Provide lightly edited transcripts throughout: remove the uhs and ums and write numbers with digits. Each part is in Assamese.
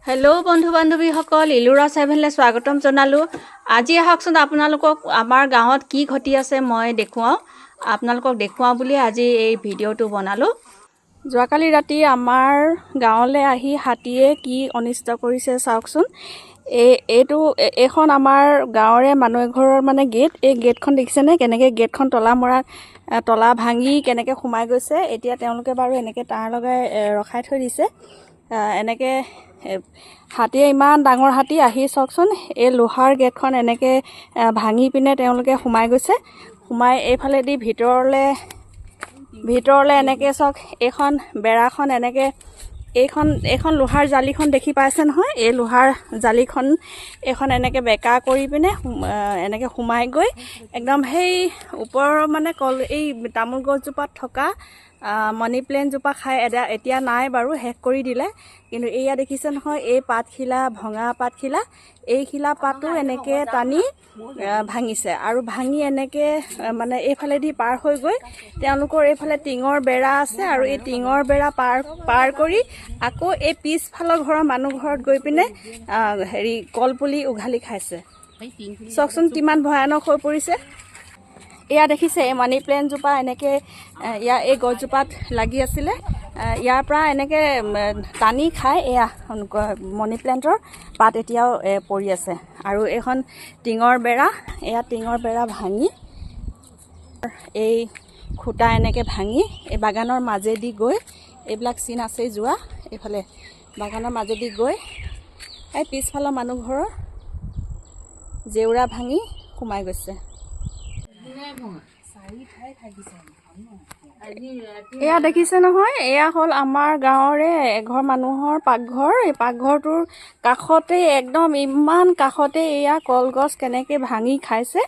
হেল্ল' বন্ধু বান্ধৱীসকল, ইলোৰা চেভেনলৈ স্বাগতম জনালোঁ। আজি আহকচোন আপোনালোকক আমাৰ গাঁৱত কি ঘটি আছে মই দেখুৱাওঁ বুলি আজি এই ভিডিঅ'টো বনালোঁ। যোৱাকালি ৰাতি আমাৰ গাঁৱলৈ আহি হাতীয়ে কি অনিষ্ট কৰিছে চাওকচোন। এইখন আমাৰ গাঁৱৰে মানুহ এঘৰৰ মানে গেট। এই গেটখন দেখিছেনে কেনেকৈ গেটখন তলা ভাঙি কেনেকৈ সোমাই গৈছে। এতিয়া তেওঁলোকে বাৰু এনেকৈ তাঁৰ লগাই ৰখাই থৈ দিছে। এনেকৈ হাতীয়ে ইমান ডাঙৰ হাতী আহি চাওকচোন, এই লোহাৰ গেটখন এনেকৈ ভাঙি পিনে তেওঁলোকে সোমাই গৈছে। সোমাই এইফালেদি ভিতৰলৈ এনেকৈ চাওক, এইখন বেৰাখন এনেকৈ এইখন লোহাৰ জালিখন দেখি পাইছে নহয়। এই লোহাৰ জালিখন এইখন এনেকৈ বেকা কৰি পিনে এনেকৈ সোমাই গৈ একদম সেই ওপৰৰ মানে এই তামোল গছজোপাত থকা মানি প্লেণ্টজোপা খাই এতিয়া নাই বাৰু, শেষ কৰি দিলে। কিন্তু এয়া দেখিছে নহয়, এই পাতখিলা, ভঙা পাতখিলা, এই শিলা পাতো এনেকৈ টানি ভাঙিছে আৰু ভাঙি এনেকৈ মানে এইফালেদি পাৰ হৈ গৈ তেওঁলোকৰ এইফালে টিঙৰ বেৰা আছে আৰু এই টিঙৰ বেৰা পাৰ কৰি আকৌ এই পিছফালৰ ঘৰৰ মানুহ ঘৰত গৈ পিনে কলপুলি উঘালি খাইছে। চাওকচোন কিমান ভয়ানক হৈ পৰিছে। এয়া দেখিছে এই মানি প্লেণ্টজোপা এনেকৈ এই গছজোপাত লাগি আছিলে। ইয়াৰ পৰা এনেকৈ টানি খাই এয়া মানি প্লেণ্টৰ পাত এতিয়াও পৰি আছে। আৰু এইখন টিঙৰ বেৰা ভাঙি এই খুটা এনেকৈ ভাঙি এই বাগানৰ মাজেদি গৈ, এইবিলাক চিন আছে যোৱা, এইফালে বাগানৰ মাজেদি গৈ এই পিছফালৰ মানুহ ঘৰৰ জেওৰা ভাঙি সোমাই গৈছে। এয়া দেখিছে নহয়, এয়া হ'ল আমাৰ গাঁৱৰে এঘৰ মানুহৰ পাকঘৰ। এই পাকঘৰটোৰ কাষতে একদম ইমান কাষতে এয়া কলগছ কেনেকৈ ভাঙি খাইছে।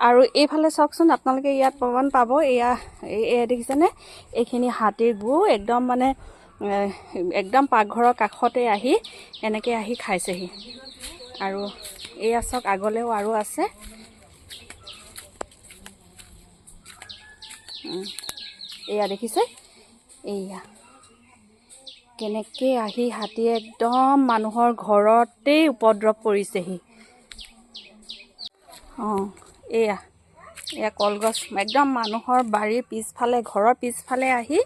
আৰু এইফালে চাওকচোন, আপোনালোকে ইয়াত প্ৰমাণ পাব। এয়া দেখিছেনে, এইখিনি হাতীৰ গু একদম পাকঘৰৰ কাষতে আহি এনেকৈ আহি খাইছেহি। আৰু এয়া চাওক, আগলৈও আৰু আছে। এয়া দেখিছে, এয়া কেনেকৈ আহি হাতীয়ে একদম মানুহৰ ঘৰতেই উপদ্ৰৱ কৰিছেহি। এয়া কলগছ একদম মানুহৰ বাৰীৰ পিছফালে, ঘৰৰ পিছফালে আহি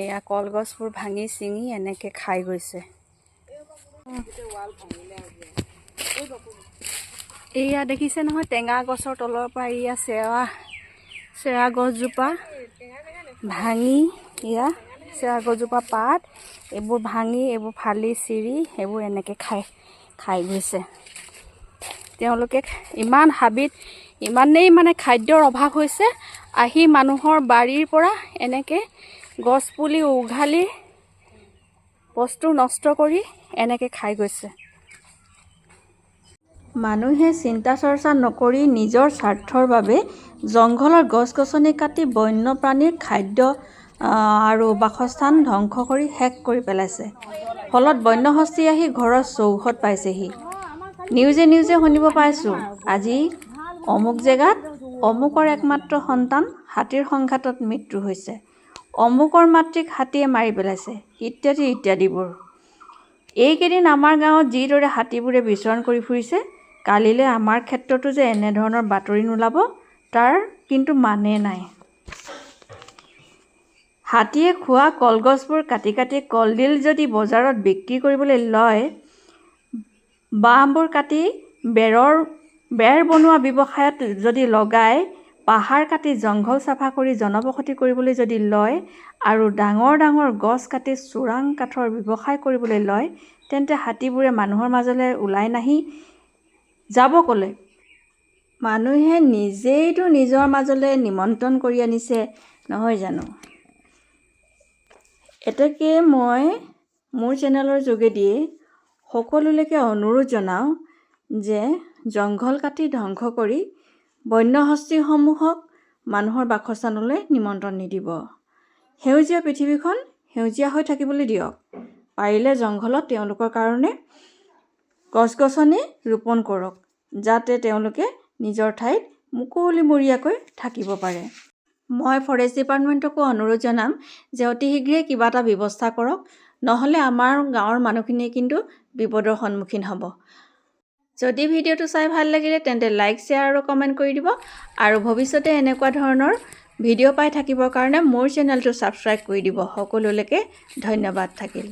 এয়া কলগছবোৰ ভাঙি চিঙি এনেকৈ খাই গৈছে। এয়া দেখিছে নহয়, টেঙা গছৰ তলৰ পৰা এয়া চেৰা গছজোপা ভাঙি, চেৰা গছজোপা পাত এইবোৰ ভাঙি, এইবোৰ ফালি চিৰি এইবোৰ এনেকৈ খাই গৈছে। তেওঁলোকে ইমানেই মানে খাদ্যৰ অভাৱ হৈছে, আহি মানুহৰ বাৰীৰ পৰা এনেকৈ গছ পুলি উঘালি বস্তু নষ্ট কৰি এনেকৈ খাই গৈছে। মানুহে চিন্তা চৰ্চা নকৰি নিজৰ স্বাৰ্থৰ বাবে জংঘলৰ গছ গছনি কাটি বন্যপ্ৰাণীৰ খাদ্য আৰু বাসস্থান ধ্বংস কৰি শেষ কৰি পেলাইছে। ফলত বন্যহস্তী আহি ঘৰৰ চৌহদ পাইছেহি। নিউজে শুনিব পাইছোঁ, আজি অমুক জেগাত অমুকৰ একমাত্ৰ সন্তান হাতীৰ সংঘাতত মৃত্যু হৈছে, অমুকৰ মাতৃক হাতীয়ে মাৰি পেলাইছে, ইত্যাদিবোৰ। এইকেইদিন আমাৰ গাঁৱত যিদৰে হাতীবোৰে বিচৰণ কৰি ফুৰিছে, কালিলৈ আমাৰ ক্ষেত্ৰতো যে এনেধৰণৰ বাতৰি নোলাব তাৰ কিন্তু মানে নাই। হাতীয়ে খোৱা কলগছবোৰ কাটি কলডিল যদি বজাৰত বিক্ৰী কৰিবলৈ লয়, বাঁহবোৰ কাটি বেৰ বনোৱা ব্যৱসায়ত যদি লগায়, পাহাৰ কাটি জংঘল চাফা কৰি জনবসতি কৰিবলৈ যদি লয় আৰু ডাঙৰ গছ কাটি চোৰাং কাঠৰ ব্যৱসায় কৰিবলৈ লয়, তেন্তে হাতীবোৰে মানুহৰ মাজলৈ ওলাই নাহি যাব ক'লৈ? মানুহে নিজেইতো নিজৰ মাজলৈ নিমন্ত্ৰণ কৰি আনিছে নহয় জানো? এতেকে মই মোৰ চেনেলৰ যোগেদি সকলোলৈকে অনুৰোধ জনাওঁ যে জংঘল কাটি ধ্বংস কৰি বন্যহস্তীসমূহক মানুহৰ বাসস্থানলৈ নিমন্ত্ৰণ নিদিব। সেউজীয়া পৃথিৱীখন সেউজীয়া হৈ থাকিবলৈ দিয়ক। পাৰিলে জংঘলত তেওঁলোকৰ কাৰণে গছ গছনি ৰোপণ কৰক, যাতে তেওঁলোকে নিজৰ ঠাইত মুকলিমূৰীয়াকৈ থাকিব পাৰে। মই ফৰেষ্ট ডিপাৰ্টমেণ্টকো অনুৰোধ জনাম যে অতি শীঘ্ৰে কিবা এটা ব্যৱস্থা কৰক, নহ'লে আমাৰ গাঁৱৰ মানুহখিনি কিন্তু বিপদৰ সন্মুখীন হ'ব। যদি ভিডিঅ'টো চাই ভাল লাগিলে তেন্তে লাইক, শ্বেয়াৰ আৰু কমেণ্ট কৰি দিব আৰু ভৱিষ্যতে এনেকুৱা ধৰণৰ ভিডিঅ' পাই থাকিবৰ কাৰণে মোৰ চেনেলটো ছাবস্ক্ৰাইব কৰি দিব। সকলোলৈকে ধন্যবাদ থাকিল।